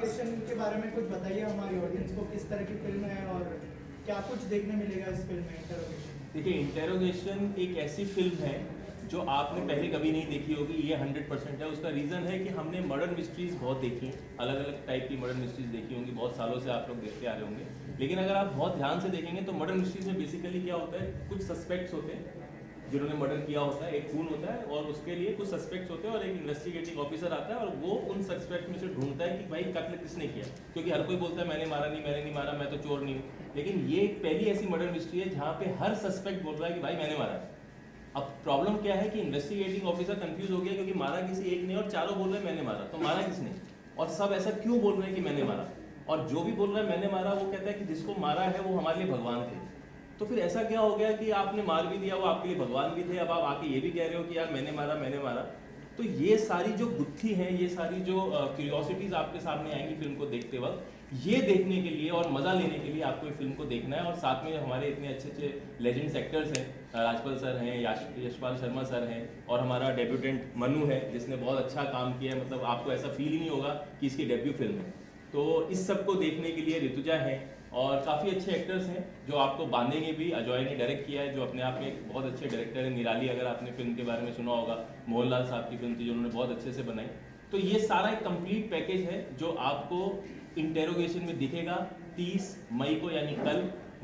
Interrogation के बारे में कुछ बताइए हमारी ऑडियंस को, किस तरह की फिल्म है और क्या कुछ देखने मिलेगा इस फिल्म में इंटेरोगेशन? देखिए, इंटेरोगेशन एक ऐसी फिल्म है जो आपने पहले कभी नहीं देखी होगी, ये 100% है। उसका रीज़न है कि हमने मर्डर मिस्ट्रीज़ बहुत देखी हैं, अलग अलग टाइप की मर्डर मिस्ट्रीज़ देखी होंगी, बहुत सालों से आप लोग देखते आ रहे होंगे। लेकिन अगर आप बहुत ध्यान से देखेंगे तो मर्डर मिस्ट्रीज़ में बेसिकली क्या होता है, कुछ सस्पेक्ट्स होते हैं जिन्होंने मर्डर किया होता है, एक खून होता है और उसके लिए कुछ सस्पेक्ट्स होते हैं और एक इन्वेस्टिगेटिंग ऑफिसर आता है और वो उन सस्पेक्ट में से ढूंढता है कि भाई कत्ल किसने किया, क्योंकि हर कोई बोलता है मैंने नहीं मारा, मैं तो चोर नहीं हूँ। लेकिन ये एक पहली ऐसी मर्डर मिस्ट्री है जहाँ पे हर सस्पेक्ट बोल रहा है कि भाई मैंने मारा। अब प्रॉब्लम क्या है कि इन्वेस्टिगेटिंग ऑफिसर कंफ्यूज हो गया, क्योंकि मारा किसी एक ने और चारों बोल रहे हैं मैंने मारा, तो मारा किसने? और सब ऐसा क्यों बोल रहे हैं कि मैंने मारा? और जो भी बोल रहा है मैंने मारा, वो कहता है कि जिसको मारा है वो हमारे लिए भगवान थे। तो फिर ऐसा क्या हो गया कि आपने मार भी दिया, वो आपके लिए भगवान भी थे, अब आप आके ये भी कह रहे हो कि यार मैंने मारा। तो ये सारी जो गुत्थी है, ये सारी जो क्यूरियोसिटीज आपके सामने आएंगी फिल्म को देखते वक्त, ये देखने के लिए और मज़ा लेने के लिए आपको इस फिल्म को देखना है। और साथ में हमारे इतने अच्छे अच्छे लेजेंड्स एक्टर्स हैं, राजपाल सर हैं, यशपाल शर्मा सर हैं, और हमारा डेब्यूटेंट मनु है जिसने बहुत अच्छा काम किया है। मतलब आपको ऐसा फील ही नहीं होगा कि इसकी डेब्यू फिल्म है। तो इस सब को देखने के लिए ऋतुजा है और काफ़ी अच्छे एक्टर्स हैं जो आपको बांधेंगे भी। अजय ने डायरेक्ट किया है जो अपने आप में एक बहुत अच्छे डायरेक्टर है। निराली, अगर आपने फिल्म के बारे में सुना होगा, मोहनलाल साहब की फिल्म थी जो उन्होंने बहुत अच्छे से बनाई। तो ये सारा एक कंप्लीट पैकेज है जो आपको इंटेरोगेशन में दिखेगा 30 मई को, यानी कल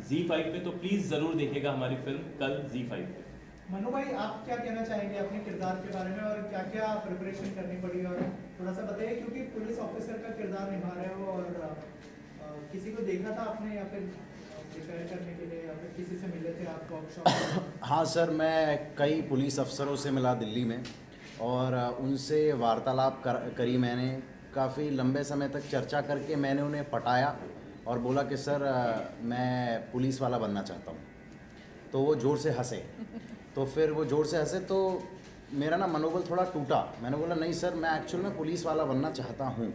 Z5 पे। तो प्लीज़ ज़रूर देखेगा हमारी फिल्म कल Z5 पे। मनु भाई, आप क्या कहना चाहेंगे अपने किरदार के बारे में और क्या क्या प्रिपरेशन करनी पड़ी, और थोड़ा सा बताइए, क्योंकि पुलिस ऑफिसर का किरदार निभा रहे हो और किसी को देखा था आपने या फिर प्रिपेयर करने के लिए या फिर किसी से मिले थे आप वर्कशॉप? हाँ सर, मैं कई पुलिस अफसरों से मिला दिल्ली में और उनसे वार्तालाप करी मैंने। काफ़ी लंबे समय तक चर्चा करके मैंने उन्हें पटाया और बोला कि सर मैं पुलिस वाला बनना चाहता हूँ। तो वो ज़ोर से हंसे। तो फिर वो ज़ोर से हंसे तो मेरा ना मनोबल थोड़ा टूटा। मैंने बोला नहीं सर, मैं एक्चुअल में पुलिस वाला बनना चाहता हूँ।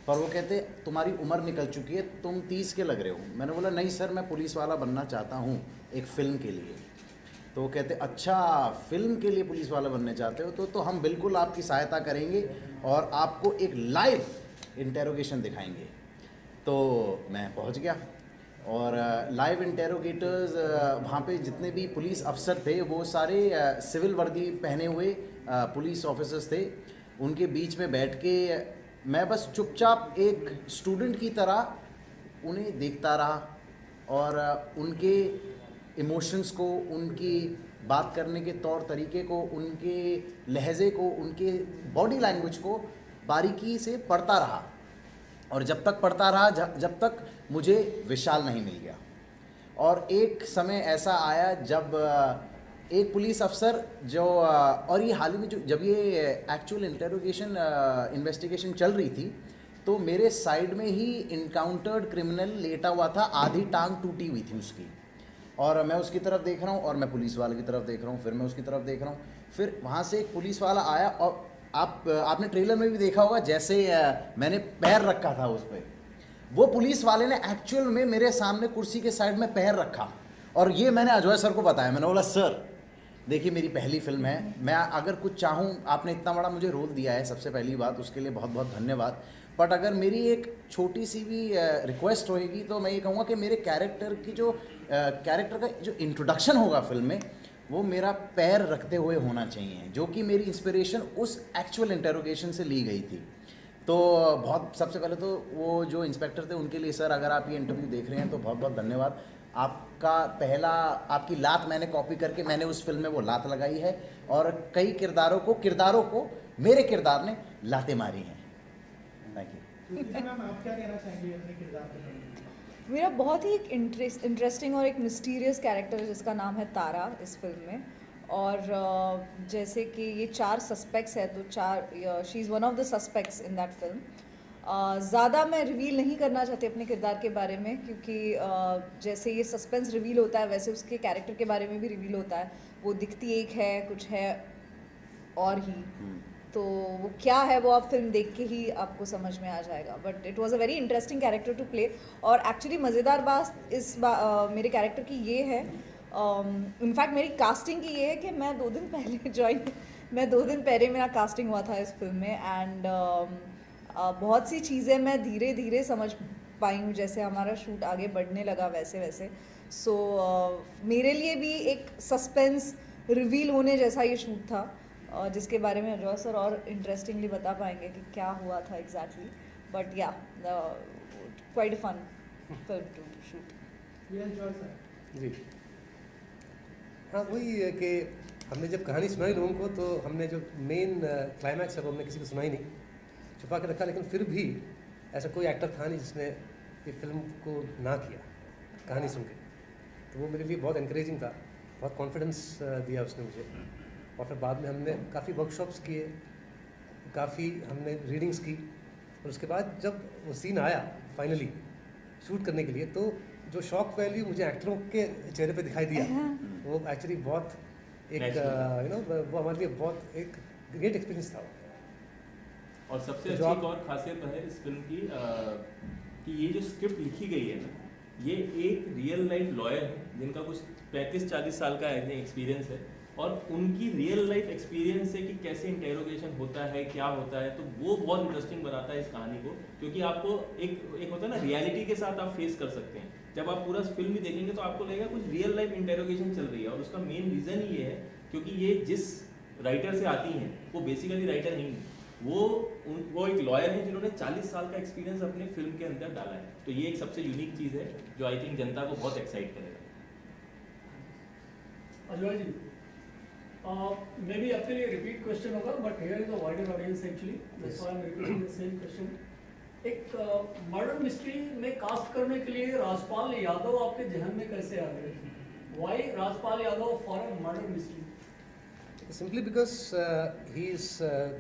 पर वो कहते तुम्हारी उम्र निकल चुकी है, तुम 30 के लग रहे हो। मैंने बोला नहीं सर, मैं पुलिस वाला बनना चाहता हूँ एक फ़िल्म के लिए। तो वो कहते अच्छा, फ़िल्म के लिए पुलिस वाला बनने चाहते हो तो हम बिल्कुल आपकी सहायता करेंगे और आपको एक लाइव इंटेरोगेशन दिखाएंगे। तो मैं पहुंच गया और लाइव इंटेरोगेटर्स, वहाँ पे जितने भी पुलिस अफसर थे वो सारे सिविल वर्दी पहने हुए पुलिस ऑफिसर्स थे। उनके बीच में बैठ के मैं बस चुपचाप एक स्टूडेंट की तरह उन्हें देखता रहा और उनके इमोशंस को, उनकी बात करने के तौर तरीके को, उनके लहजे को, उनके बॉडी लैंग्वेज को बारीकी से पढ़ता रहा। और जब तक पढ़ता रहा जब तक मुझे विशाल नहीं मिल गया। और एक समय ऐसा आया जब एक पुलिस अफसर जो और ये हाल ही में जब ये एक्चुअल इंटेरोगेशन इन्वेस्टिगेशन चल रही थी, तो मेरे साइड में ही इनकाउंटर्ड क्रिमिनल लेटा हुआ था, आधी टांग टूटी हुई थी उसकी। और मैं उसकी तरफ देख रहा हूँ और मैं पुलिस वाले की तरफ देख रहा हूँ, फिर मैं उसकी तरफ देख रहा हूँ। फिर वहाँ से एक पुलिस वाला आया और आपने ट्रेलर में भी देखा होगा, जैसे मैंने पैर रखा था उस पर, वो पुलिस वाले ने एक्चुअल में मेरे सामने कुर्सी के साइड में पैर रखा। और ये मैंने अजय सर को बताया। मैंने बोला सर देखिए, मेरी पहली फिल्म है, मैं अगर कुछ चाहूँ, आपने इतना बड़ा मुझे रोल दिया है, सबसे पहली बात उसके लिए बहुत बहुत धन्यवाद। बट अगर मेरी एक छोटी सी भी रिक्वेस्ट होएगी तो मैं ये कहूँगा कि मेरे कैरेक्टर की जो कैरेक्टर का जो इंट्रोडक्शन होगा फिल्म में, वो मेरा पैर रखते हुए होना चाहिए, जो कि मेरी इंस्पिरेशन उस एक्चुअल इंटेरोगेशन से ली गई थी। तो बहुत सबसे पहले तो वो जो इंस्पेक्टर थे उनके लिए सर, अगर आप ये इंटरव्यू देख रहे हैं तो बहुत बहुत धन्यवाद। आपका पहला, आपकी लात मैंने कॉपी करके मैंने उस फिल्म में वो लात लगाई है और कई किरदारों को मेरे किरदार ने लातें मारी हैं। Thank you. मैम, आप क्या कहना चाहेंगे अपने किरदार के बारे में? मेरा बहुत ही एक इंटरेस्टिंग और एक मिस्टीरियस कैरेक्टर है जिसका नाम है तारा इस फिल्म में। और जैसे कि ये 4 सस्पेक्ट्स है, तो she is one of the suspects in that film. ज़्यादा मैं रिवील नहीं करना चाहती अपने किरदार के बारे में, क्योंकि जैसे ये सस्पेंस रिवील होता है वैसे उसके कैरेक्टर के बारे में भी रिवील होता है। वो दिखती एक है, कुछ है और ही, तो वो क्या है वो आप फिल्म देख के ही आपको समझ में आ जाएगा। But it was a very interesting character to play. और एक्चुअली मज़ेदार बात मेरे कैरेक्टर की ये है, इनफैक्ट मेरी कास्टिंग की ये है कि मैं 2 दिन पहले मेरा कास्टिंग हुआ था इस फिल्म में। एंड बहुत सी चीज़ें मैं धीरे धीरे समझ पाई हूँ, जैसे हमारा शूट आगे बढ़ने लगा वैसे वैसे। सो मेरे लिए भी एक सस्पेंस रिवील होने जैसा ये शूट था, जिसके बारे में अजय सर और इंटरेस्टिंगली बता पाएंगे कि क्या हुआ था exactly. But yeah quite fun film to shoot. Yes Joy sir. जी हाँ, वही है कि हमने जब कहानी सुनाई लोगों को तो हमने जो मेन क्लाइमैक्स है वो हमने किसी को सुनाई नहीं, छुपा के रखा। लेकिन फिर भी ऐसा कोई एक्टर था नहीं जिसने ये फिल्म को ना किया कहानी सुन के। तो वो मेरे लिए बहुत इनकरेजिंग था, बहुत कॉन्फिडेंस दिया उसने मुझे। और फिर बाद में हमने काफ़ी वर्कशॉप्स किए, काफ़ी हमने रीडिंग्स की, और उसके बाद जब वो सीन आया फाइनली शूट करने के लिए, तो जो शॉक वैल्यू मुझे एक्टरों के चेहरे पे दिखाई दिया वो एक्चुअली बहुत एक वो हमारे लिए बहुत एक ग्रेट एक्सपीरियंस था। और सबसे तो अच्छी एक और खासियत है इस फिल्म की कि ये जो स्क्रिप्ट लिखी गई है ना, ये एक रियल लाइफ लॉयर है जिनका कुछ 35-40 साल का एक्सपीरियंस है, और उनकी रियल लाइफ एक्सपीरियंस है कि कैसे इंटेरोगेशन होता है, क्या होता है। तो वो बहुत इंटरेस्टिंग बनाता है इस कहानी को, क्योंकि आपको एक होता है ना रियलिटी के साथ आप फेस कर सकते हैं। जब आप पूरा फिल्म भी देखेंगे तो आपको लगेगा कुछ रियल लाइफ इंटेरोगेशन चल रही है, और उसका मेन रीज़न ही ये है क्योंकि ये जिस राइटर से आती हैं वो बेसिकली राइटर नहीं है, वो एक लॉयर हैं जिन्होंने 40 साल का एक्सपीरियंस अपने फिल्म के अंदर डाला है। तो ये एक सबसे यूनिक चीज़ है जो आई थिंक जनता को बहुत एक्साइट करेगा। अजय जी, मे बी आपके लिए रिपीट क्वेश्चन होगा, but here is a wider audience actually, that's why I am repeating the same question. एक मर्डर मिस्ट्री में कास्ट करने के लिए राजपाल यादव आपके जहन में कैसे आ गए? Why Rajpal Yadav for a murder mystery? Simply because he is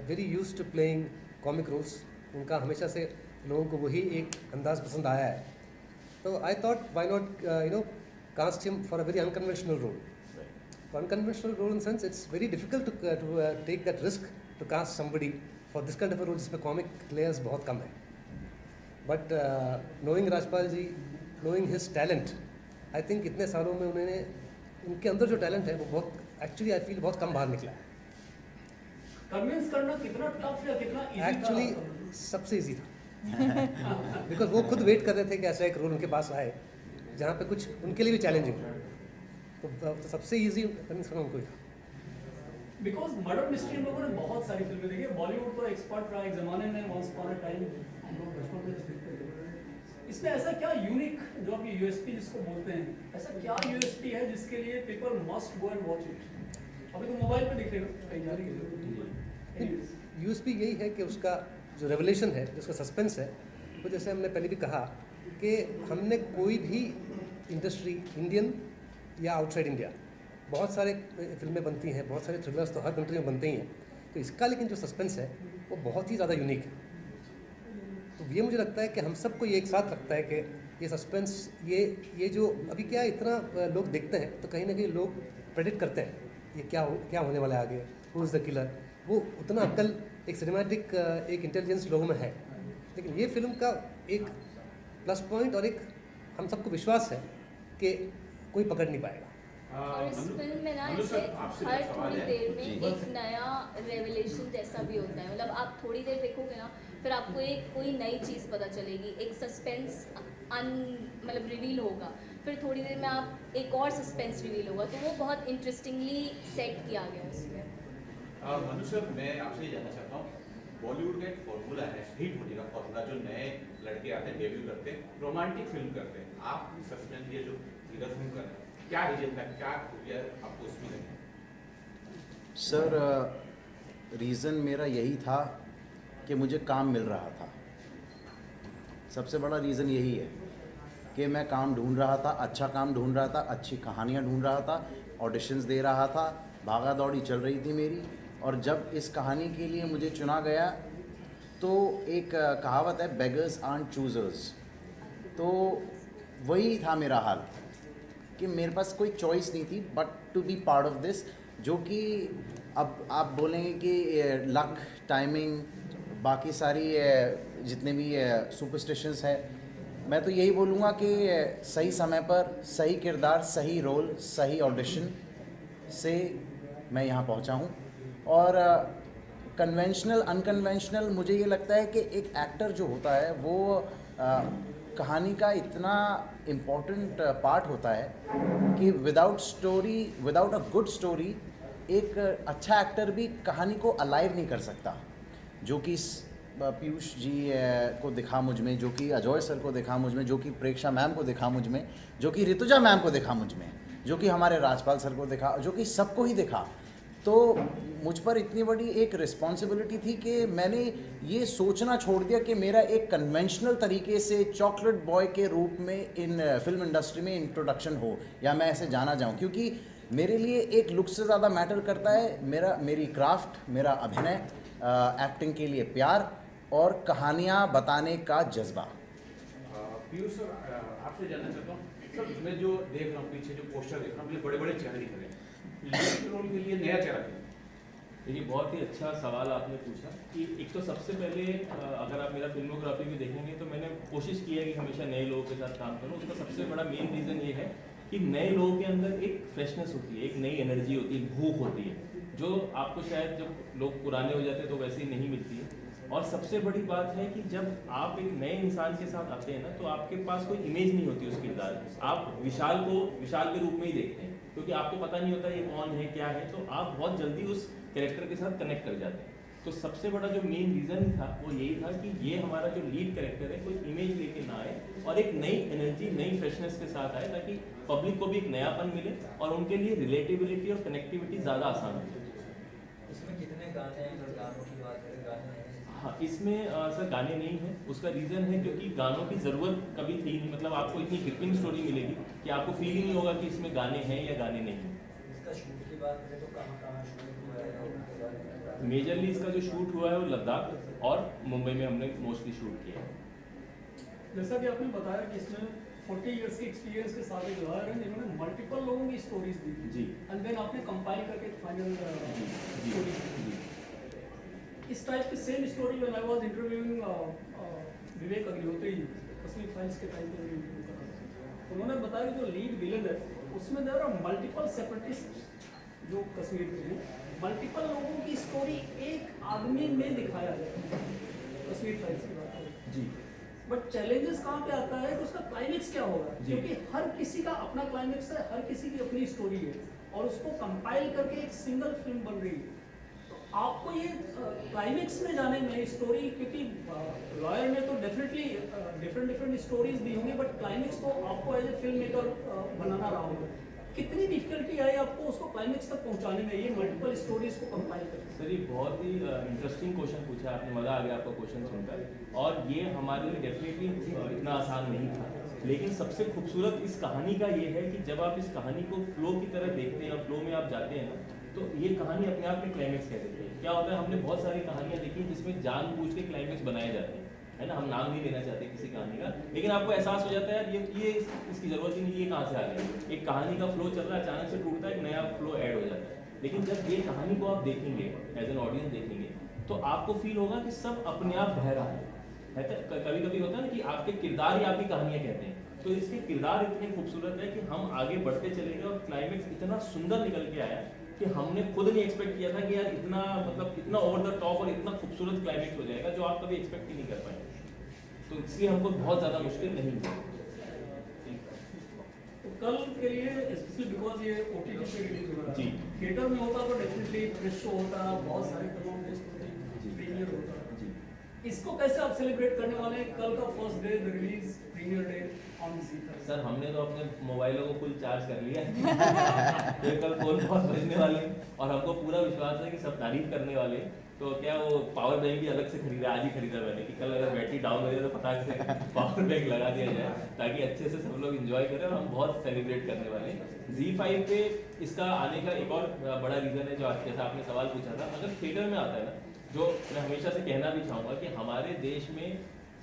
very used to playing comic roles. उनका हमेशा से लोगों को वही एक अंदाज पसंद आया है। तो I thought why not cast him for a very unconventional role. Unconventional role in sense, it's very difficult to take that risk to cast somebody for this kind of a role जिसमें comic players बहुत कम है। But knowing Rajpal ji, knowing his talent, I think इतने सालों में उन्होंने उनके अंदर जो talent है वो बहुत actually I feel बहुत कम बाहर निकला है। कन्विंस करना कितना टफ या कितना इजी था? Actually सबसे easy था because वो खुद वेट कर रहे थे कि ऐसा एक रोल उनके पास आए जहाँ पे कुछ उनके लिए भी चैलेंजिंग हो। तो सबसे इजी कन्विंस करना उनको ही था। बिकॉज मर्डर मिस्ट्री हम लोगों ने बहुत सारी फिल्में देखी है। बॉलीवुड तो एक्सपर्ट रहा एक ज़माने में, वंस अपॉन अ टाइम हम लोग बचपन में देखते थे। इसमें ऐसा क्या यूनिक, जो आप ये यूएसपी जिसको बोलते हैं, ऐसा क्या यूएसपी है जिसके लिए people must go and watch it? अभी तो मोबाइल पे दिखेगा, कहीं जाने की जरूरत नहीं है। यूएसपी यही है कि उसका जो रेवलेशन है, जो उसका सस्पेंस है, वो जैसे हमने पहले भी कहा कि हमने कोई भी इंडस्ट्री, इंडियन या आउटसाइड इंडिया, बहुत सारे फिल्में बनती हैं, बहुत सारे थ्रिलर्स तो हर कंट्री में बनते ही हैं। तो इसका लेकिन जो सस्पेंस है वो बहुत ही ज़्यादा यूनिक है। तो ये मुझे लगता है कि हम सबको ये एक साथ रखता है कि ये सस्पेंस, ये जो अभी क्या इतना लोग देखते हैं तो कहीं ना कहीं लोग प्रेडिक्ट करते हैं ये क्या होने वाला है आगे, हु इज़ द किलर। वो उतना अक्ल एक सिनेमैटिक एक इंटेलिजेंस लोगों में है। लेकिन ये फिल्म का एक प्लस पॉइंट और एक हम सबको विश्वास है कि कोई पकड़ नहीं पाएगा। और इस फिल्म में ना ऐसे हर थोड़ी देर में एक नया रेवलेशन जैसा भी होता है। मतलब आप थोड़ी देर देखोगे ना, फिर आपको एक कोई नई चीज़ पता चलेगी, एक सस्पेंस मतलब रिवील होगा, फिर थोड़ी देर में आप एक और सस्पेंस रिवील होगा। तो वो बहुत इंटरेस्टिंगली सेट किया गया उसमें। मनु सर, मैं आपसे ये जानना चाहता हूँ, बॉलीवुड का एक फॉर्मूला है, हिट होने का फॉर्मूला, जो नए लड़के आते हैं, डेब्यू करते हैं, रोमांटिक फिल्म करते हैं। आप सस्पेंस ये जो थ्रिलर फिल्म कर रहे हैं, क्या रीजन था, क्या खूबियाँ आपको उसमें लगी? सर रीज़न मेरा यही था कि मुझे काम मिल रहा था। सबसे बड़ा रीज़न यही है कि मैं काम ढूंढ रहा था, अच्छा काम ढूंढ रहा था, अच्छी कहानियाँ ढूंढ रहा था, ऑडिशंस दे रहा था, भागा दौड़ी चल रही थी मेरी। और जब इस कहानी के लिए मुझे चुना गया तो एक कहावत है, बेगर्स आर्ट चूज़र्स। तो वही था मेरा हाल कि मेरे पास कोई चॉइस नहीं थी but to be part of this, जो कि अब आप बोलेंगे कि लक, टाइमिंग, बाकी सारी जितने भी सुपरस्टिशंस है, मैं तो यही बोलूँगा कि सही समय पर सही किरदार, सही रोल, सही ऑडिशन से मैं यहाँ पहुँचा हूँ। और कन्वेंशनल अनकन्वेंशनल, मुझे ये लगता है कि एक एक्टर जो होता है वो कहानी का इतना इम्पोर्टेंट पार्ट होता है कि विदाउट अ गुड स्टोरी एक अच्छा एक्टर भी कहानी को अलाइव नहीं कर सकता, जो कि पीयूष जी को दिखा मुझ में, जो कि अजय सर को दिखा मुझ में, जो कि प्रेक्षा मैम को दिखा मुझ में, जो कि ऋतुजा मैम को दिखा मुझ में, जो कि हमारे राजपाल सर को दिखा, जो कि सबको ही दिखा। तो मुझ पर इतनी बड़ी एक रिस्पॉन्सिबिलिटी थी कि मैंने ये सोचना छोड़ दिया कि मेरा एक कन्वेंशनल तरीके से चॉकलेट बॉय के रूप में इन फिल्म इंडस्ट्री में इंट्रोडक्शन हो या मैं ऐसे जाना जाऊं, क्योंकि मेरे लिए एक लुक से ज़्यादा मैटर करता है मेरी क्राफ्ट, मेरा अभिनय, एक्टिंग के लिए प्यार और कहानियाँ बताने का जज्बा। पीयूष सर, आपसे जानना चाहता हूँ सर, मैं जो देख रहा हूँ पीछे जो पोस्टर देख रहा हूँ, बड़े बड़े चेहरे दिख रहे हैं, लीड रोल के लिए नया चेहरा है। देखिए, बहुत ही अच्छा सवाल आपने पूछा कि एक तो सबसे पहले अगर आप मेरा फिल्मोग्राफी भी देखेंगे तो मैंने कोशिश की है कि हमेशा नए लोगों के साथ काम करूँ। उसका सबसे बड़ा मेन रीज़न ये है कि नए लोगों के अंदर एक फ्रेशनेस होती है, एक नई एनर्जी होती है, एक भूख होती है, जो आपको शायद जब लोग पुराने हो जाते हैं तो वैसे ही नहीं मिलती है। और सबसे बड़ी बात है कि जब आप एक नए इंसान के साथ आते हैं ना, तो आपके पास कोई इमेज नहीं होती उस किरदार की। आप विशाल को विशाल के रूप में ही देखते हैं, क्योंकि आपको पता नहीं होता ये कौन है क्या है, तो आप बहुत जल्दी उस कैरेक्टर के साथ कनेक्ट कर जाते हैं। तो सबसे बड़ा जो मेन रीज़न था वो यही था कि ये हमारा जो लीड कैरेक्टर है कोई इमेज लेके ना आए और एक नई एनर्जी, नई फ्रेशनेस के साथ आए, ताकि पब्लिक को भी एक नयापन मिले और उनके लिए रिलेटिबिलिटी और कनेक्टिविटी ज़्यादा आसान हो। इसमें कितने गाने हैं? अगर गानों की बात करें, गाने हैं? हाँ, इसमें सर गाने नहीं हैं। उसका रीज़न है क्योंकि गानों की ज़रूरत कभी थी नहीं। मतलब आपको इतनी ग्रिपिंग स्टोरी मिलेगी कि आपको फील ही नहीं होगा कि इसमें गाने हैं या गाने नहीं हैं। इसका शूट की बात करें तो कहाँ शूट हुआ है और उसके बारे में? मेजरली इसका जो शूट हुआ है वो लद्दाख और मुंबई में हमने मोस्टली शूट किया है। जैसा कि आपने बताया कि इसमें 40 इयर्स के एक्सपीरियंस के साथ एक लॉयर हैं जिन्होंने मल्टीपल लोगों की स्टोरीज दी जी, एंड देन आपने कंपाइल करके फाइनल स्टोरी दी। इस टाइप की same story when I was interviewing Vivek Agnihotri Kashmir Files के टाइम पे इंटरव्यू कर रहा था, उन्होंने बताया कि जो लीड विलन है उसमें देयर आर मल्टीपल सेपरेटिस्ट जो कश्मीर के हैं, मल्टीपल लोगों की स्टोरी एक आदमी में दिखाया है कश्मीर फाइल्स की बात करें जी। बट चैलेंजेस कहाँ पे आता है कि उसका क्लाइमेक्स क्या होगा, क्योंकि हर किसी का अपना क्लाइमेक्स है, हर किसी की अपनी स्टोरी है और उसको कंपाइल करके एक सिंगल फिल्म बन रही है। तो आपको ये क्लाइमेक्स में जाने में स्टोरी, क्योंकि लॉयर ने तो डेफिनेटली डिफरेंट स्टोरीज दी होंगी, बट क्लाइमेक्स तो आपको एज ए फिल्म मेकर बनाना रहा होगा। कितनी डिफिकल्टी आई आपको उसको क्लाइमेक्स तक पहुंचाने में, ये मल्टीपल स्टोरीज को कंपाइल करके? सर, ये बहुत ही इंटरेस्टिंग क्वेश्चन पूछा आपने, मज़ा आ गया आपका क्वेश्चन सुनकर। और ये हमारे लिए डेफिनेटली इतना आसान नहीं था, लेकिन सबसे खूबसूरत इस कहानी का ये है कि जब आप इस कहानी को फ्लो की तरह देखते हैं और फ्लो में आप जाते हैं ना, तो ये कहानी अपने आप में क्लाइमेक्स कह देती है। क्या होता है, हमने बहुत सारी कहानियाँ देखी जिसमें जानबूझ के क्लाइमेक्स बनाए जाते हैं, है ना, हम नाम नहीं लेना चाहते किसी कहानी का, लेकिन आपको एहसास हो जाता है ये इसकी ज़रूरत ही नहीं, ये कहाँ से आ गया। एक कहानी का फ्लो चल रहा है, अचानक से टूटता है, एक नया फ्लो ऐड हो जाता है। लेकिन जब ये कहानी को आप देखेंगे एज एन ऑडियंस देखेंगे, तो आपको फील होगा कि सब अपने आप बह रहा है। कभी कभी होता है ना कि आपके किरदार ही आपकी कहानियाँ कहते हैं, तो इसके किरदार इतने खूबसूरत है कि हम आगे बढ़ते चले गए और क्लाइमेक्स इतना सुंदर निकल के आया कि हमने खुद नहीं एक्सपेक्ट किया था कि यार इतना, मतलब इतना ओवर द टॉप और इतना खूबसूरत क्लाइमेक्स हो जाएगा, जो आप कभी एक्सपेक्ट ही नहीं कर पाएंगे। तो इसलिए हमको बहुत ज़्यादा मुश्किल नहीं हुआ। तो कल के लिए स्पेशली बिकॉज ये OTT पे रिलीज हो रहा है जी, थिएटर में होता तो डेफिनेटली प्रेस शो होता, बहुत सारी फिल्मों में प्रीमियर होता जी। इसको कैसे आप सेलिब्रेट करने वाले हैं? कल का first day the release premiere day on ZEE5। Sir, हमने तो अपने मोबाइलों को फुल चार्ज कर लिया है तो कल फोन बहुत बजने वाले हैं और हमको पूरा विश्वास है कि सब तारीफ करने वाले हैं। तो क्या वो पावर बैंक भी अलग से खरीदा, आज ही खरीदा मैंने कि कल अगर बैटरी डाउन हो जाए तो फटाक से पावर बैंक लगा दिया जाए ताकि अच्छे से सब लोग एंजॉय करें, और हम बहुत सेलिब्रेट करने वाले हैं। ZEE5 पे इसका आने का एक और बड़ा रीज़न है, जो आज जैसा आपने सवाल पूछा था, अगर थिएटर में आता है ना, जो मैं हमेशा से कहना भी चाहूँगा कि हमारे देश में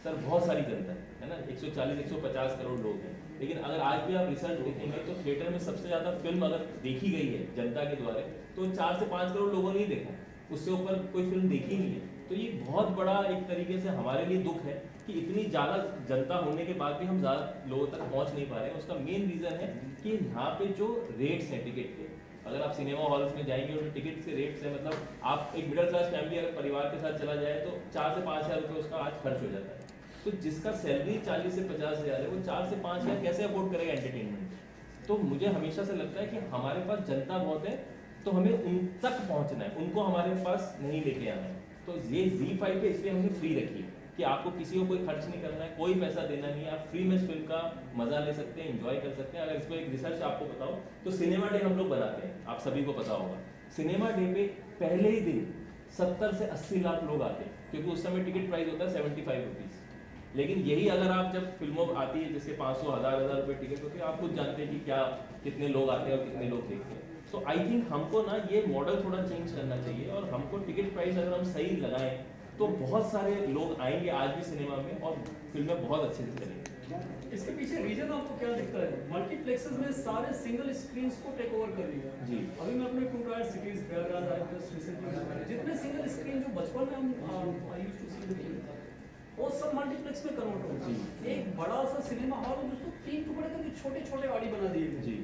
सर बहुत सारी जनता है ना, 140-150 करोड़ लोग हैं, लेकिन अगर आज भी आप रिसर्च देखेंगे तो थिएटर में सबसे ज़्यादा फिल्म अगर देखी गई है जनता के द्वारा तो 4 से 5 करोड़ लोगों ने ही देखा, उससे ऊपर कोई फिल्म देखी नहीं है। तो ये बहुत बड़ा एक तरीके से हमारे लिए दुख है कि इतनी ज़्यादा जनता होने के बाद भी हम ज़्यादा लोगों तक पहुँच नहीं पा रहे हैं। उसका मेन रीज़न है कि यहाँ पे जो रेट्स हैं टिकट के अगर आप सिनेमा हॉल्स में जाएंगे और टिकट के रेट से मतलब आप एक मिडिल क्लास फैमिली अगर परिवार के साथ चला जाए तो 4 से 5 हज़ार रुपये उसका आज खर्च हो जाता है। तो जिसका सैलरी 40 से 50 हज़ार है वो 4 से 5 हज़ार कैसे अफोर्ड करेगा एंटरटेनमेंट। तो मुझे हमेशा से लगता है कि हमारे पास जनता बहुत है तो हमें उन तक पहुंचना है, उनको हमारे पास नहीं लेके आना है। तो ये ZEE5 पे इसलिए हमने फ्री रखी है कि आपको किसी को कोई खर्च नहीं करना है, कोई पैसा देना नहीं है, आप फ्री में इस फिल्म का मजा ले सकते हैं, एंजॉय कर सकते हैं। अगर इसको एक रिसर्च आपको बताओ तो सिनेमा डे हम लोग बनाते हैं, आप सभी को पता होगा। सिनेमा डे पे पहले ही दिन 70 से 80 लाख लोग आते हैं क्योंकि उस समय टिकट प्राइस होता है 75 रुपीज़। लेकिन यही अगर आप जब फिल्मों आती है जिसके 500 हज़ार रुपये टिकट होते हैं, आप खुद जानते हैं कि क्या कितने लोग आते हैं और कितने लोग देखते हैं। तो आई थिंक हमको ना ये मॉडल थोड़ा चेंज करना चाहिए और हमको टिकट प्राइस अगर हम सही लगाएं तो बहुत सारे लोग आएंगे आज भी सिनेमा में और फिल्में बहुत अच्छे से चलेंगी। इसके पीछे रीजन आपको क्या दिखता है? मल्टीप्लेक्सेस में सारे सिंगल स्क्रीन्स को टेक ओवर कर लिया जी। अभी मैं अपने 2 tyre cities Prayagraj just recently जितने सिंगल स्क्रीन जो बचपन में हम आई यूज्ड टू सी वो सब मल्टीप्लेक्स में कन्वर्ट हो गया। एक बड़ा सा सिनेमा हॉल जिसको 3 टुकड़े करके छोटे छोटे गाड़ी बना दिए गए। जी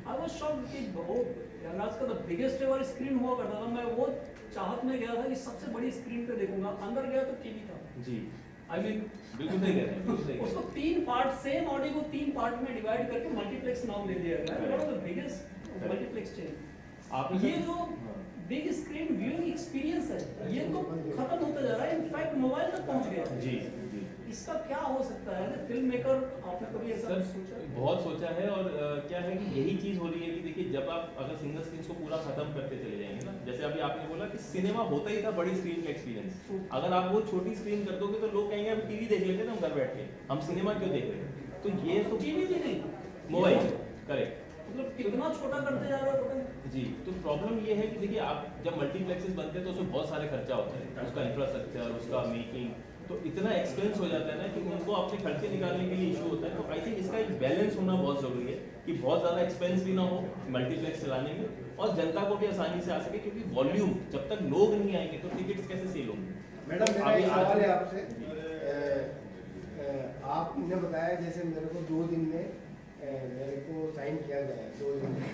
आई वाज शॉक्ड कि वो प्रयागराज का द बिगेस्ट एवर स्क्रीन हुआ करता था। मैं वो चाहत में गया था कि सबसे बड़ी स्क्रीन पे देखूंगा, अंदर गया तो टीवी था जी। आई मीन बिल्कुल सही कह रहे हैं। उसको 3 पार्ट सेम ऑडी को 3 पार्ट में डिवाइड करके मल्टीप्लेक्स नाम दे दिया गया है। One of the biggest multiplex chain. ये जो बिग स्क्रीन व्यूइंग एक्सपीरियंस है ये तो खत्म होता जा रहा है, इनफैक्ट मोबाइल तक पहुंच गया है। जी जी। इसका क्या हो सकता है? फिल्म मेकर आपने कभी ऐसा सोचा? बहुत सोचा है और क्या है कि यही चीज़ हो रही है कि देखिए जब आप अगर सिंगल स्क्रीन को पूरा खत्म करते चले जाएंगे ना, जैसे अभी आपने बोला कि सिनेमा होता ही था बड़ी स्क्रीन का एक्सपीरियंस, अगर आप वो छोटी स्क्रीन कर दोगे तो लोग कहेंगे अभी टीवी देख लेते ना हम घर बैठ के, हम सिनेमा क्यों देख रहे हैं। तो ये तो टीवी भी नहीं, मोबाइल करेक्ट मतलब कितना छोटा करते जा रहा है पता नहीं। जी। तो प्रॉब्लम ये है कि देखिए आप जब मल्टीप्लेक्सेस बनते हैं तो उसमें बहुत सारे खर्चा होता है, उसका इंफ्रास्ट्रक्चर, उसका मेकिंग, तो इतना एक्सपेंस हो जाता है ना कि उनको अपने खर्चे निकालने के लिए इशू होता है। तो आई थिंक इसका एक बैलेंस होना बहुत जरूरी है कि बहुत ज़्यादा एक्सपेंस भी ना हो मल्टीप्लेक्स चलाने में और जनता को भी आसानी से आ सके, क्योंकि वॉल्यूम जब तक लोग नहीं आएंगे तो टिकट्स कैसे सेल होंगे। मैडम मेरा एक सवाल है आपसे, आपने बताया जैसे मेरे को 2 दिन में मेरे को साइन किया गया 2 दिन में,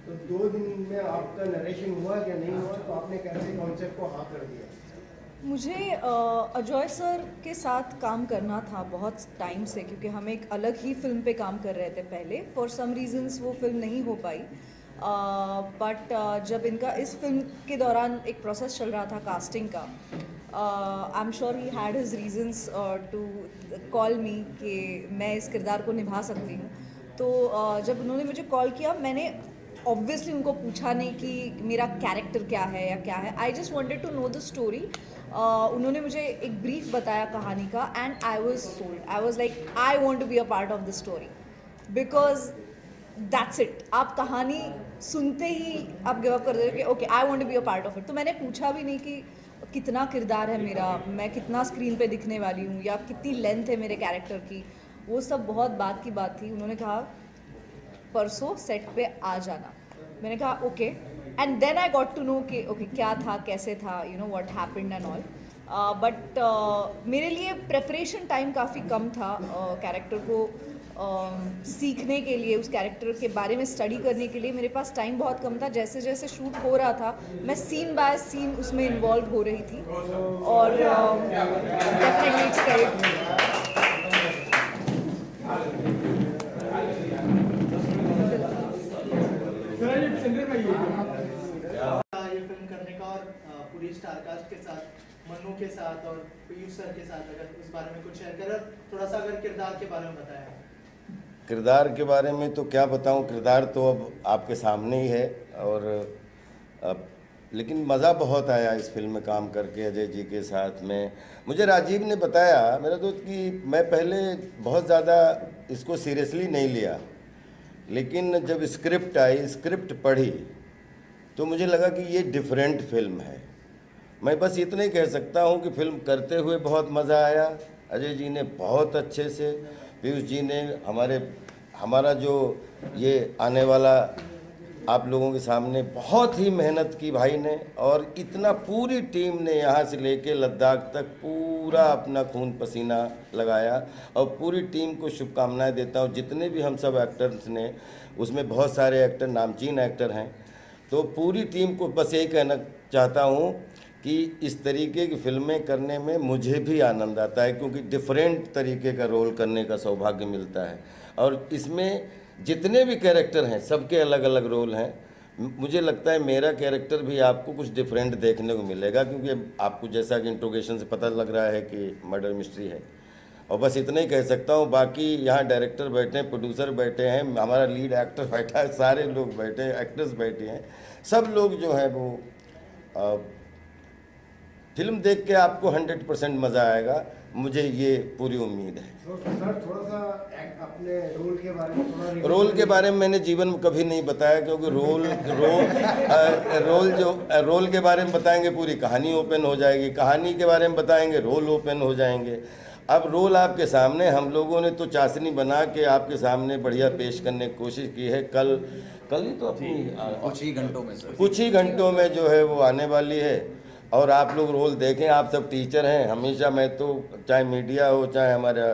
तो 2 दिन में आपका नरेशन हुआ या नहीं हुआ, तो आपने कैसे कॉन्सेप्ट को हाँ कर दिया? मुझे अजय सर के साथ काम करना था बहुत टाइम से, क्योंकि हम एक अलग ही फिल्म पे काम कर रहे थे पहले। फॉर सम रीजंस वो फिल्म नहीं हो पाई, बट जब इनका इस फिल्म के दौरान एक प्रोसेस चल रहा था कास्टिंग का, I am sure he had his reasons to call me कि मैं इस किरदार को निभा सकती हूँ। तो जब उन्होंने मुझे कॉल किया, मैंने ऑब्वियसली उनको पूछा नहीं कि मेरा कैरेक्टर क्या है या क्या है, I just wanted to know the story. उन्होंने मुझे एक ब्रीफ बताया कहानी का and I was sold. I was like I want to be a part of the story because that's it. आप कहानी सुनते ही आप गिव अप कर देते कि okay I want to be a part of it. तो मैंने पूछा भी नहीं कि कितना किरदार है मेरा, मैं कितना स्क्रीन पे दिखने वाली हूँ या कितनी लेंथ है मेरे कैरेक्टर की, वो सब बहुत बात की बात थी। उन्होंने कहा परसों सेट पे आ जाना। मैंने कहा okay, and then I got to know कि ओके क्या था, कैसे था, you know what happened and all. But मेरे लिए प्रेपरेशन टाइम काफ़ी कम था कैरेक्टर को सीखने के लिए, उस कैरेक्टर के बारे में स्टडी करने के लिए मेरे पास टाइम बहुत कम था। जैसे जैसे शूट हो रहा था मैं सीन बाय सीन उसमें इन्वॉल्व हो रही थी और डेफिनेटली इट्स करेक्ट। ये फिल्म करने का और पूरी स्टारकास्ट के साथ, मन्नू के साथ और पीयूष सर के साथ, अगर उस बारे में कुछ शेयर करें, थोड़ा सा अगर किरदार के बारे में बताया। किरदार के बारे में तो क्या बताऊं, किरदार तो अब आपके सामने ही है और लेकिन मज़ा बहुत आया इस फिल्म में काम करके अजय जी के साथ में। मुझे राजीव ने बताया मेरा दोस्त कि मैं पहले बहुत ज़्यादा इसको सीरियसली नहीं लिया, लेकिन जब स्क्रिप्ट आई, स्क्रिप्ट पढ़ी तो मुझे लगा कि ये डिफरेंट फिल्म है। मैं बस इतना ही कह सकता हूँ कि फिल्म करते हुए बहुत मज़ा आया। अजय जी ने बहुत अच्छे से, पीयूष जी ने हमारा जो ये आने वाला आप लोगों के सामने बहुत ही मेहनत की भाई ने, और इतना पूरी टीम ने यहाँ से लेके लद्दाख तक पूरा अपना खून पसीना लगाया। और पूरी टीम को शुभकामनाएं देता हूँ। जितने भी हम सब एक्टर्स ने, उसमें बहुत सारे एक्टर नामचीन एक्टर हैं, तो पूरी टीम को बस यही कहना चाहता हूँ कि इस तरीके की फिल्में करने में मुझे भी आनंद आता है, क्योंकि डिफरेंट तरीके का रोल करने का सौभाग्य मिलता है। और इसमें जितने भी कैरेक्टर हैं सबके अलग अलग रोल हैं। मुझे लगता है मेरा कैरेक्टर भी आपको कुछ डिफरेंट देखने को मिलेगा, क्योंकि आपको जैसा कि इंट्रोगेशन से पता लग रहा है कि मर्डर मिस्ट्री है। और बस इतना ही कह सकता हूँ, बाकी यहाँ डायरेक्टर बैठे हैं, प्रोड्यूसर बैठे हैं, हमारा लीड एक्टर बैठा है, सारे लोग बैठे हैं, एक्टर्स बैठे हैं, सब लोग जो है वो फिल्म देख के आपको 100% मज़ा आएगा, मुझे ये पूरी उम्मीद है। सर थोड़ा सा अपने रोल के बारे में थोड़ा रोल के बारे में मैंने जीवन में कभी नहीं बताया, क्योंकि रोल के बारे में बताएंगे पूरी कहानी ओपन हो जाएगी, कहानी के बारे में बताएंगे रोल ओपन हो जाएंगे। अब रोल आपके सामने, हम लोगों ने तो चाशनी बना के आपके सामने बढ़िया पेश करने की कोशिश की है। कल ही तो अपनी कुछ ही घंटों में सर, कुछ ही घंटों में जो है वो आने वाली है। और आप लोग रोल देखें, आप सब टीचर हैं, हमेशा मैं तो चाहे मीडिया हो चाहे हमारा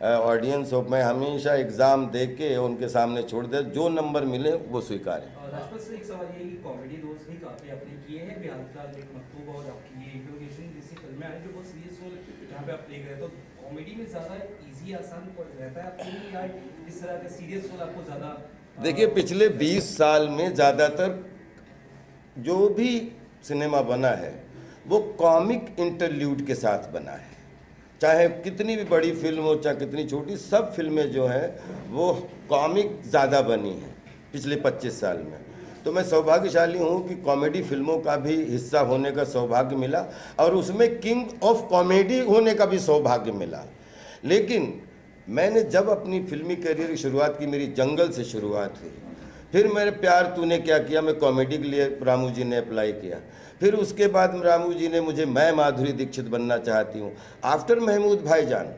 ऑडियंस हो, मैं हमेशा एग्ज़ाम दे के उनके सामने छोड़ दे, जो नंबर मिले वो स्वीकार है। राजपथ से एक सवाल ये है कि कॉमेडी रोल्स भी काफ़ी आपने किए हैं, हाल फिलहाल एक मकतूब और आपकी ये इंट्रोगेशन जैसी फिल्में आई जो बहुत सीरियस रोल जहाँ पे आप प्ले करें, तो कॉमेडी में ज़्यादा इजी आसान रहता है आपके लिए, या इस तरह के सीरियस रोल आपको ज़्यादा? देखिए, पिछले 20 साल में ज़्यादातर जो भी सिनेमा बना है वो कॉमिक इंटरल्यूड के साथ बना है। चाहे कितनी भी बड़ी फिल्म हो चाहे कितनी छोटी, सब फिल्में जो हैं वो कॉमिक ज़्यादा बनी हैं पिछले 25 साल में। तो मैं सौभाग्यशाली हूँ कि कॉमेडी फिल्मों का भी हिस्सा होने का सौभाग्य मिला, और उसमें किंग ऑफ कॉमेडी होने का भी सौभाग्य मिला। लेकिन मैंने जब अपनी फिल्मी करियर की शुरुआत की, मेरी जंगल से शुरुआत हुई, फिर मेरे प्यार तूने क्या किया में कॉमेडी के लिए रामू जी ने अप्लाई किया, फिर उसके बाद रामू जी ने मुझे मैं माधुरी दीक्षित बनना चाहती हूँ, आफ्टर महमूद भाईजान,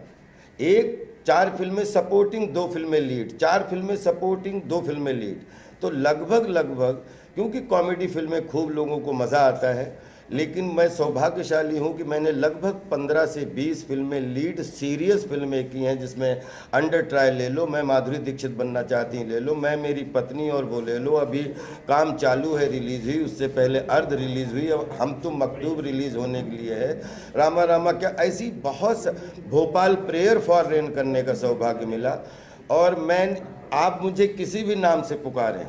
4 फिल्में सपोर्टिंग 2 फिल्में लीड, 4 फिल्में सपोर्टिंग 2 फिल्में लीड। तो लगभग क्योंकि कॉमेडी फिल्में खूब लोगों को मज़ा आता है, लेकिन मैं सौभाग्यशाली हूँ कि मैंने लगभग 15 से 20 फिल्में लीड सीरियस फिल्में की हैं, जिसमें अंडर ट्रायल ले लो, मैं माधुरी दीक्षित बनना चाहती हूँ ले लो, मैं मेरी पत्नी और वो ले लो, अभी काम चालू है, रिलीज़ हुई, उससे पहले अर्ध रिलीज़ हुई, अब हम तुम मकतूब रिलीज़ होने के लिए है, रामा रामा क्या, ऐसी बहुत भोपाल प्रेयर फॉर रेन करने का सौभाग्य मिला। और आप मुझे किसी भी नाम से पुकारें,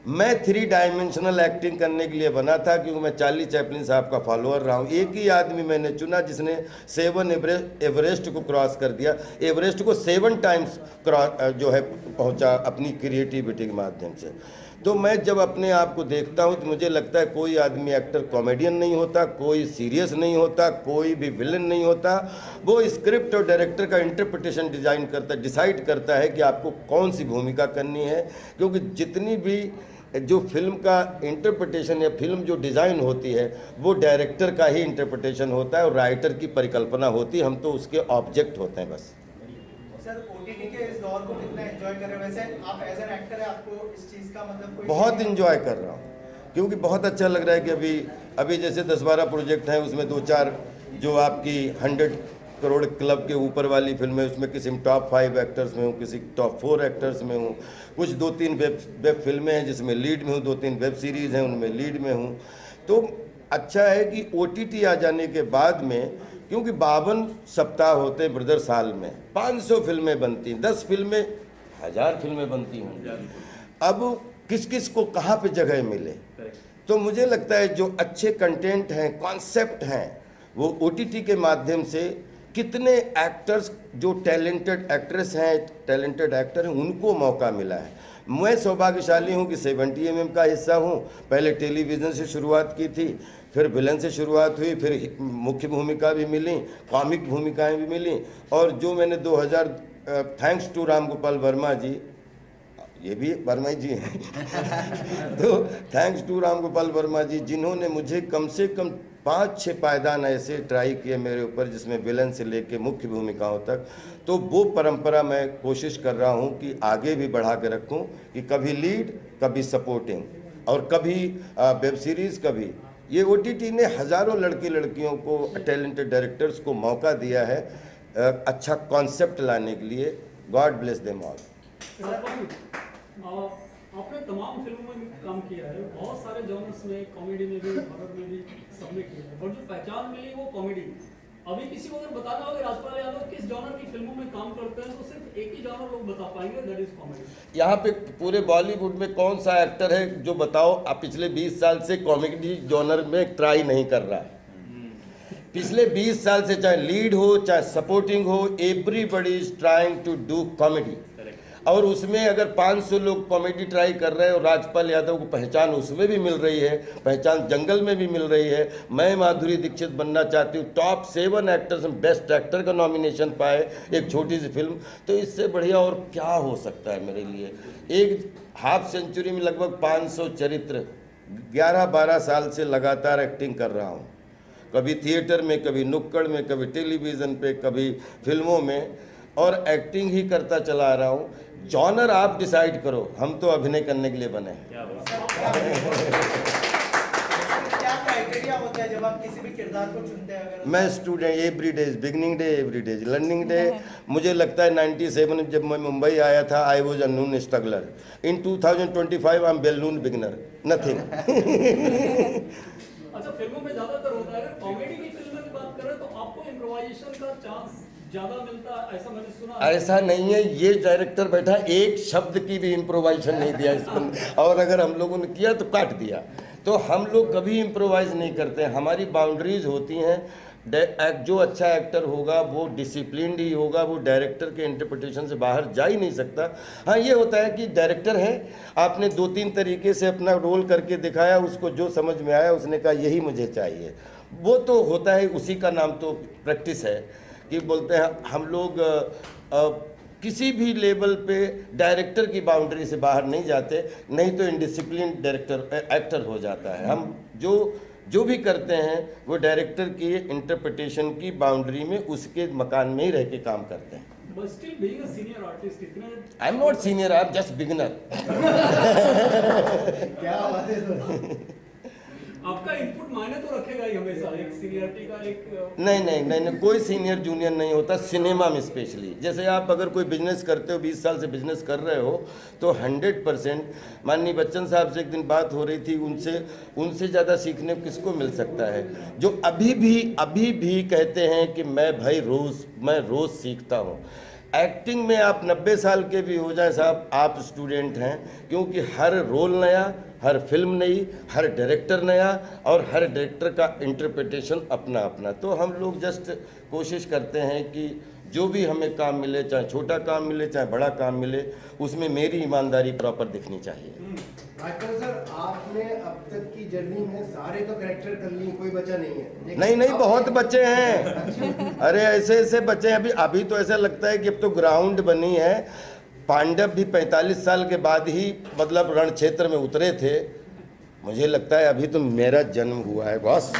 मैं 3 डायमेंशनल एक्टिंग करने के लिए बना था, क्योंकि मैं चार्ली चैपलिन साहब का फॉलोअर रहा हूँ। एक ही आदमी मैंने चुना जिसने 7 एवरेस्ट को क्रॉस कर दिया, एवरेस्ट को 7 टाइम्स जो है पहुँचा अपनी क्रिएटिविटी के माध्यम से। तो मैं जब अपने आप को देखता हूँ तो मुझे लगता है कोई आदमी एक्टर कॉमेडियन नहीं होता, कोई सीरियस नहीं होता, कोई भी विलन नहीं होता, वो स्क्रिप्ट और डायरेक्टर का इंटरप्रिटेशन डिसाइड करता है कि आपको कौन सी भूमिका करनी है। क्योंकि जितनी भी जो फिल्म का इंटरप्रिटेशन या फिल्म जो डिज़ाइन होती है वो डायरेक्टर का ही इंटरप्रिटेशन होता है और राइटर की परिकल्पना होती है, हम तो उसके ऑब्जेक्ट होते हैं बस। सर, ओटीटी के इस दौर को कितना एंजॉय कर रहे हैं? वैसे आप एज एन एक्टर है, आपको इस चीज़ का मतलब कोई? बहुत एंजॉय कर रहा हूँ, क्योंकि बहुत अच्छा लग रहा है कि अभी जैसे 10-12 प्रोजेक्ट हैं, उसमें 2-4 जो आपकी 100 करोड़ क्लब के ऊपर वाली फिल्म है, उसमें किसी में टॉप 5 एक्टर्स में हूँ, किसी टॉप 4 एक्टर्स में हूँ, कुछ 2-3 वेब फिल्में हैं जिसमें लीड में हूँ, 2-3 वेब सीरीज़ हैं उनमें लीड में हूँ। तो अच्छा है कि OTT आ जाने के बाद में, क्योंकि 52 सप्ताह होते हैं ब्रदर साल में, 500 फिल्में बनती हैं, 10 फिल्में 1000 फिल्में बनती हैं, अब किस किस को कहाँ पे जगह मिले। तो मुझे लगता है जो अच्छे कंटेंट हैं, कॉन्सेप्ट हैं, वो OTT के माध्यम से कितने एक्टर्स जो टैलेंटेड एक्ट्रेस हैं, टैलेंटेड एक्टर हैं, उनको मौका मिला है। मैं सौभाग्यशाली हूँ कि 70 mm का हिस्सा हूँ। पहले टेलीविज़न से शुरुआत की थी, फिर विलन से शुरुआत हुई, फिर मुख्य भूमिका भी मिली, कॉमिक भूमिकाएं भी मिली, और जो मैंने 2000 थैंक्स टू राम गोपाल वर्मा जी, ये भी वर्मा जी हैं तो थैंक्स टू राम गोपाल वर्मा जी, जिन्होंने मुझे कम से कम 5-6 पायदान ऐसे ट्राई किए मेरे ऊपर, जिसमें विलन से लेके मुख्य भूमिकाओं तक। तो वो परंपरा मैं कोशिश कर रहा हूँ कि आगे भी बढ़ा के रखूँ, कि कभी लीड, कभी सपोर्टिंग, और कभी वेब सीरीज़, कभी ये OTT ने हज़ारों लड़के लड़कियों को, टैलेंटेड डायरेक्टर्स को मौका दिया है अच्छा कॉन्सेप्ट लाने के लिए। God bless them all. आपने तमाम फिल्मों में काम किया है, बहुत सारे जॉनर्स में, कॉमेडी में भी, हॉरर में भी, सब में किया है, और जो पहचान मिली वो कॉमेडी में। अभी किसी को अगर बताना होगा राजपाल यादव किस जॉनर की फिल्मों में काम करते हैं, तो सिर्फ एक ही जॉनर लोग बता पाएंगे, दैट इज कॉमेडी। यहाँ पे पूरे बॉलीवुड में कौन सा एक्टर है जो बताओ आप पिछले 20 साल से कॉमेडी जॉनर में ट्राई नहीं कर रहा है? पिछले 20 साल से चाहे लीड हो चाहे सपोर्टिंग हो, everybody is trying to do comedy. और उसमें अगर 500 लोग कॉमेडी ट्राई कर रहे हैं और राजपाल यादव को पहचान उसमें भी मिल रही है, पहचान जंगल में भी मिल रही है, मैं माधुरी दीक्षित बनना चाहती हूँ, टॉप 7 एक्टर्स में बेस्ट एक्टर का नॉमिनेशन पाए एक छोटी सी फिल्म, तो इससे बढ़िया और क्या हो सकता है मेरे लिए। एक हाफ सेंचुरी में लगभग 500 चरित्र, 11-12 साल से लगातार एक्टिंग कर रहा हूँ, कभी थिएटर में, कभी नुक्कड़ में, कभी टेलीविज़न पे, कभी फिल्मों में, और एक्टिंग ही करता चला आ रहा हूँ। जॉनर आप डिसाइड करो, हम तो अभिनय करने के लिए बने हैं। क्या क्राइटेरिया होता है जब आप किसी भी किरदार को चुनते हैं? अगर मैं student, every day is beginning day, every day is learning day. मुझे लगता है 97 में जब मैं मुंबई आया था, I was a Noon struggler. In 2025 I am balloon beginner, nothing. अच्छा, फिल्मों में ज्यादातर होता है, अगर कॉमेडी की फिल्म की बात करें तो आपको इम्प्रोवाइजेशन का चांस ज्यादा मिलता है, ऐसा मैंने सुना है। ऐसा नहीं है, ये डायरेक्टर बैठा एक शब्द की भी इम्प्रोवाइजेशन नहीं दिया इसमें, और अगर हम लोगों ने किया तो काट दिया। तो हम लोग कभी इम्प्रोवाइज नहीं करते, हमारी बाउंड्रीज होती हैं। जो अच्छा एक्टर होगा वो डिसिप्लिन्ड ही होगा, वो डायरेक्टर के इंटरप्रिटेशन से बाहर जा ही नहीं सकता। हाँ, ये होता है कि डायरेक्टर है, आपने 2-3 तरीके से अपना रोल करके दिखाया, उसको जो समझ में आया उसने कहा यही मुझे चाहिए, वो तो होता है, उसी का नाम तो प्रैक्टिस है। कि बोलते हैं हम लोग किसी भी लेवल पे डायरेक्टर की बाउंड्री से बाहर नहीं जाते, नहीं तो इनडिसिप्लिन डायरेक्टर एक्टर हो जाता है। हम जो भी करते हैं वो डायरेक्टर की इंटरप्रिटेशन की बाउंड्री में, उसके मकान में ही रह के काम करते हैं। But still being a senior artist, I am not senior, I am just beginner. क्या बात है। आपका इनपुट मायने तो रखेगा ही हमेशा, एक सीनियरिटी का एक नहीं, कोई सीनियर जूनियर नहीं होता, सिनेमा में स्पेशली। जैसे आप अगर कोई बिजनेस करते हो, 20 साल से बिजनेस कर रहे हो, तो 100%, माननीय बच्चन साहब से एक दिन बात हो रही थी, उनसे ज़्यादा सीखने किसको मिल सकता है, जो अभी भी कहते हैं कि मैं रोज़ सीखता हूँ। एक्टिंग में आप 90 साल के भी हो जाए साहब, आप स्टूडेंट हैं, क्योंकि हर रोल नया, हर फिल्म नई, हर डायरेक्टर नया, और हर डायरेक्टर का इंटरप्रिटेशन अपना। तो हम लोग जस्ट कोशिश करते हैं कि जो भी हमें काम मिले, चाहे छोटा काम मिले चाहे बड़ा काम मिले, उसमें मेरी ईमानदारी प्रॉपर दिखनी चाहिए। राजपाल सर, आपने अब तक की जर्नी में सारे तो कैरेक्टर कर लिए, कोई बचा नहीं है? नहीं, बहुत बच्चे हैं। अरे ऐसे बच्चे हैं, अभी तो ऐसा लगता है कि अब तो ग्राउंड बनी है। पांडव भी 45 साल के बाद ही मतलब रण क्षेत्र में उतरे थे। मुझे लगता है अभी तो मेरा जन्म हुआ है बॉस।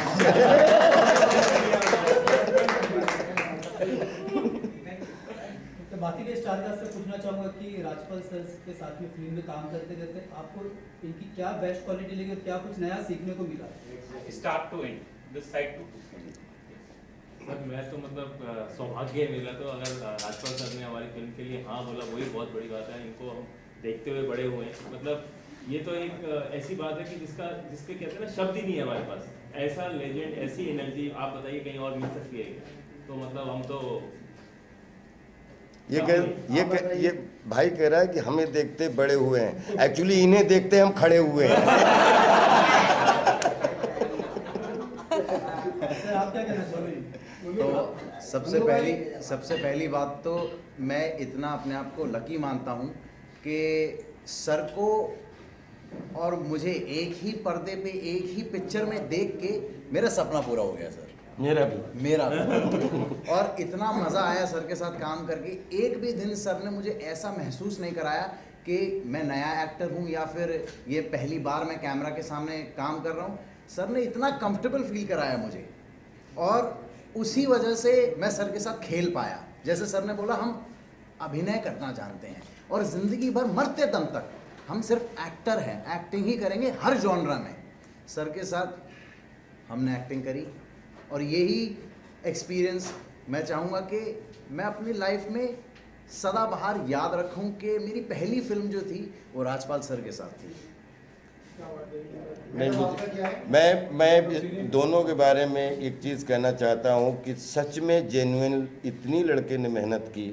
तो बाकी के स्टारकास्ट से पूछना चाहूँगा कि राजपाल सर के साथ में फिल्म में काम करते करते आपको इनकी क्या बेस्ट क्वालिटी लगी और क्या कुछ नया सीखने को मिला? Start to end, this side too sir, मैं तो मतलब सौभाग्य मिला, तो अगर राजपाल सर ने हमारी फिल्म के लिए हाँ बोला, वही बहुत बड़ी बात है। इनको हम देखते हुए बड़े हुए हैं, मतलब ये तो एक ऐसी बात है कि जिसके कहते हैं ना, शब्द ही नहीं है हमारे पास। ऐसा लेजेंड, ऐसी एनर्जी आप बताइए कहीं और मिल सकती है? तो मतलब हम तो ये भाई कह रहा है कि हमें देखते बड़े हुए हैं, एक्चुअली इन्हें देखते हम खड़े हुए हैं। आप क्या कहना चाहोगे? तो सबसे पहली बात तो मैं इतना अपने आप को लकी मानता हूँ कि सर को और मुझे एक ही पर्दे पे एक ही पिक्चर में देख के मेरा सपना पूरा हो गया सर। मेरा भी। और इतना मज़ा आया सर के साथ काम करके। एक भी दिन सर ने मुझे ऐसा महसूस नहीं कराया कि मैं नया एक्टर हूँ या फिर ये पहली बार मैं कैमरा के सामने काम कर रहा हूँ। सर ने इतना कंफर्टेबल फील कराया मुझे, और उसी वजह से मैं सर के साथ खेल पाया। जैसे सर ने बोला, हम अभिनय करना जानते हैं और ज़िंदगी भर मरते दम तक हम सिर्फ एक्टर हैं, एक्टिंग ही करेंगे हर जॉनरा में। सर के साथ हमने एक्टिंग करी, और यही एक्सपीरियंस मैं चाहूँगा कि मैं अपनी लाइफ में सदाबहार याद रखूं कि मेरी पहली फिल्म जो थी वो राजपाल सर के साथ थी। मैं दोनों के बारे में एक चीज़ कहना चाहता हूं कि सच में जेन्युइन इतनी लड़के ने मेहनत की।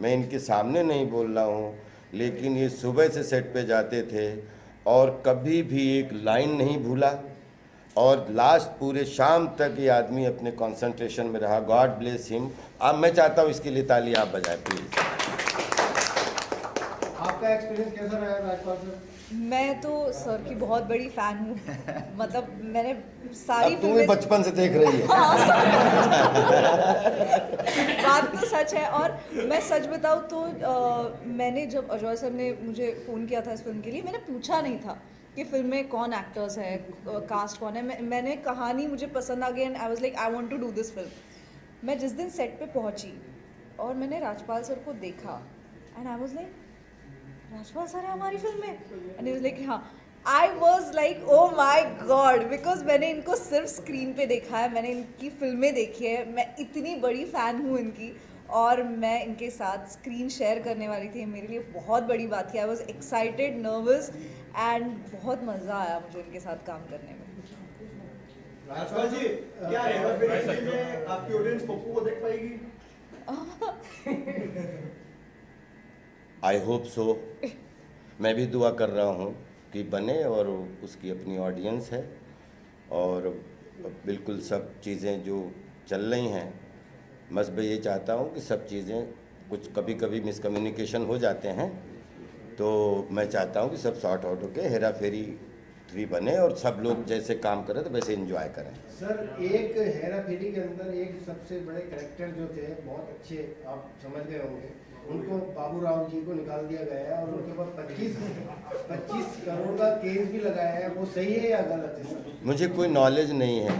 मैं इनके सामने नहीं बोल रहा हूं, लेकिन ये सुबह से सेट पे जाते थे और कभी भी एक लाइन नहीं भूला और लास्ट पूरे शाम तक ये आदमी अपने कंसंट्रेशन में रहा। God bless him. अब मैं चाहता हूँ इसके लिए ताली आप बजाएं प्लीज। आपका एक्सपीरियंस कैसा रहा राजपाल सर? मैं तो सर की बहुत बड़ी फैन हूँ। मतलब मैंने सारी फिल्में बचपन से देख रही है। बात तो सच है। और मैं सच बताऊँ तो मैंने जब अजय सर ने मुझे फ़ोन किया था इस फिल्म के लिए, मैंने पूछा नहीं था कि फिल्म में कौन एक्टर्स है, कास्ट कौन है। मैंने कहानी मुझे पसंद आ गई and I was like I want to do this film. मैं जिस दिन सेट पे पहुंची और मैंने राजपाल सर को देखा and I was like Rajpal sir है हमारी फिल्म में। एंड ही वाज लाइक हाँ। आई was like oh my God, because मैंने इनको सिर्फ स्क्रीन पे देखा है, मैंने इनकी फिल्में देखी है, मैं इतनी बड़ी फ़ैन हूँ इनकी और मैं इनके साथ स्क्रीन शेयर करने वाली थी। मेरे लिए बहुत बड़ी बात थी। I was excited, nervous and बहुत मज़ा आया मुझे इनके साथ काम करने में। राजपाल जी, क्या हेरा फेरी में आपकी ऑडियंस पप्पू को देख पाएगी? I hope so. मैं भी दुआ कर रहा हूँ कि बने और उसकी अपनी ऑडियंस है और बिल्कुल सब चीज़ें जो चल रही हैं, बस मैं ये चाहता हूँ कि सब चीज़ें कुछ कभी कभी मिसकम्युनिकेशन हो जाते हैं, तो मैं चाहता हूँ कि सब सॉर्ट आउट होकर हेरा फेरी 3 बने और सब लोग जैसे काम करें तो वैसे एंजॉय करें। सर एक हेरा फेरी के अंदर एक सबसे बड़े कैरेक्टर जो थे बहुत अच्छे, आप समझ गए होंगे, उनको बाबू राव जी को निकाल दिया गया है और उनके ऊपर 25 करोड़ का केस भी लगाया है। वो सही है या गलत है सर? मुझे कोई नॉलेज नहीं है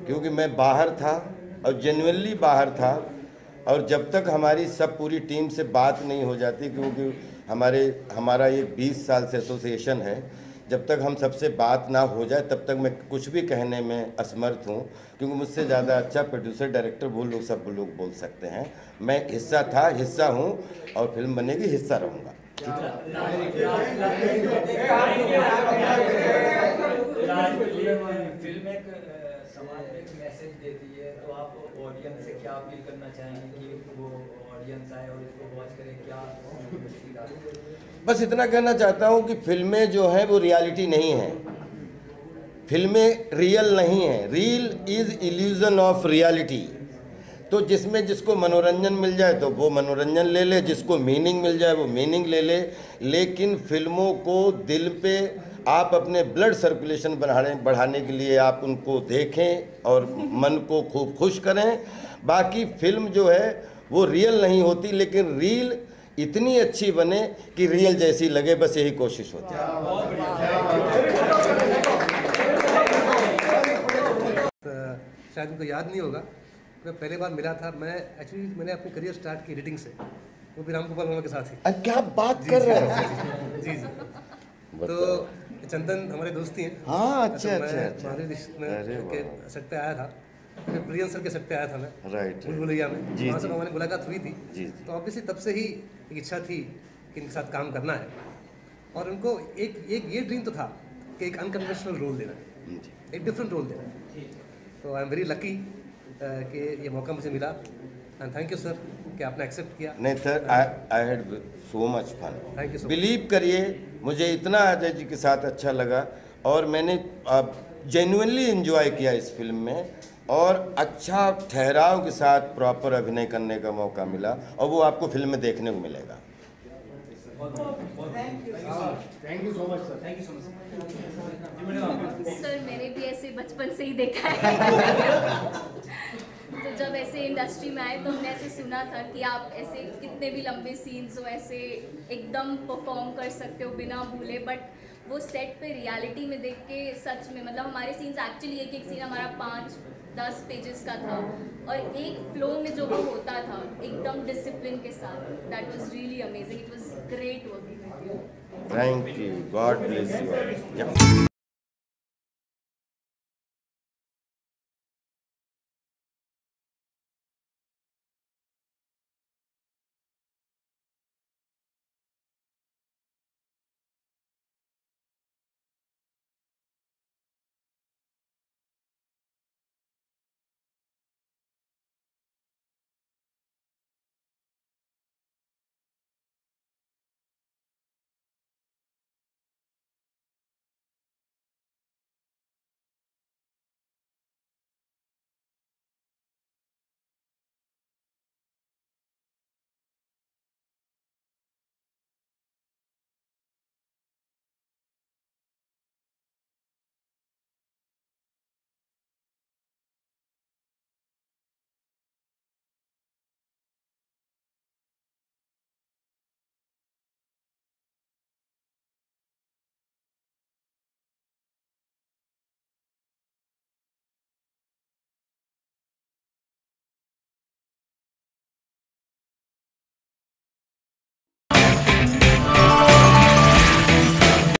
क्योंकि मैं बाहर था और जेन्युइनली बाहर था, और जब तक हमारी सब पूरी टीम से बात नहीं हो जाती, क्योंकि हमारा ये 20 साल से एसोसिएशन है, जब तक हम सबसे बात ना हो जाए तब तक मैं कुछ भी कहने में असमर्थ हूँ, क्योंकि मुझसे ज़्यादा अच्छा प्रोड्यूसर डायरेक्टर वो लोग सब लोग बोल सकते हैं। मैं हिस्सा था, हिस्सा हूँ और फिल्म बनेगी, हिस्सा रहूँगा। फिल्म एक समाज में एक मैसेज देती है, तो आप ऑडियंस से क्या अपील करना चाहेंगे कि वो ऑडियंस आए और इसको वॉच करे? क्या बस इतना कहना चाहता हूँ कि फिल्में जो हैं वो रियलिटी नहीं है, फिल्में रियल नहीं है। Reel is illusion of reality. तो जिसमें जिसको मनोरंजन मिल जाए तो वो मनोरंजन ले ले, जिसको मीनिंग मिल जाए वो मीनिंग ले ले, लेकिन फिल्मों को दिल पे आप अपने ब्लड सर्कुलेशन बढ़ाने के लिए आप उनको देखें और मन को खूब खुश करें। बाकी फिल्म जो है वो रियल नहीं होती, लेकिन रील इतनी अच्छी बने कि रियल जैसी लगे, बस यही कोशिश होती है। शायद उनको याद नहीं होगा, मैं पहली बार मिला था, मैंने अपनी करियर स्टार्ट की एडिटिंग से, वो भी राम गोपाल वर्मा के साथ ही। अरे क्या बात कर रहे हैं? जी। तो चंदन हमारे दोस्ती हैं। हाँ, अच्छा। महादेव दीक्षित के सेट पे आया था, प्रियन सर के सेट पे आया था मैं, राइट, भूल-भुलैया में, वहाँ से हमारी मुलाकात हुई थी। जी। तो ऑब्वियसली तब से ही एक इच्छा थी कि इनके साथ काम करना है, और उनको एक ये ड्रीम तो था कि एक अनकन्वेंशनल रोल देना है, एक डिफरेंट रोल देना है। तो आई एम वेरी लकी कि ये मौका मुझे मिला, एंड थैंक यू सर कि आपने एक्सेप्ट किया। नहीं sir, I had so much fun. Thank you so much. Believe करिए, मुझे इतना अजय जी के साथ अच्छा लगा और मैंने जेन्युइनली एंजॉय किया इस फिल्म में, और अच्छा ठहराव के साथ प्रॉपर अभिनय करने का मौका मिला, और वो आपको फिल्म में देखने को मिलेगा। Thank you so much sir. Thank you so much sir. मैंने भी ऐसे बचपन से ही देखा है। तो जब ऐसे इंडस्ट्री में आए तो हमने ऐसे सुना था कि आप ऐसे कितने भी लंबे सीन्स हो ऐसे एकदम परफॉर्म कर सकते हो बिना भूले, बट वो सेट पे रियलिटी में देख के सच में मतलब हमारे सीन्स एक्चुअली एक सीन हमारा 5-10 पेजेस का था, और एक फ्लो में जो वो होता था एकदम डिसिप्लिन के साथ, that was really amazing. It was great working with you. Thank you, God bless you.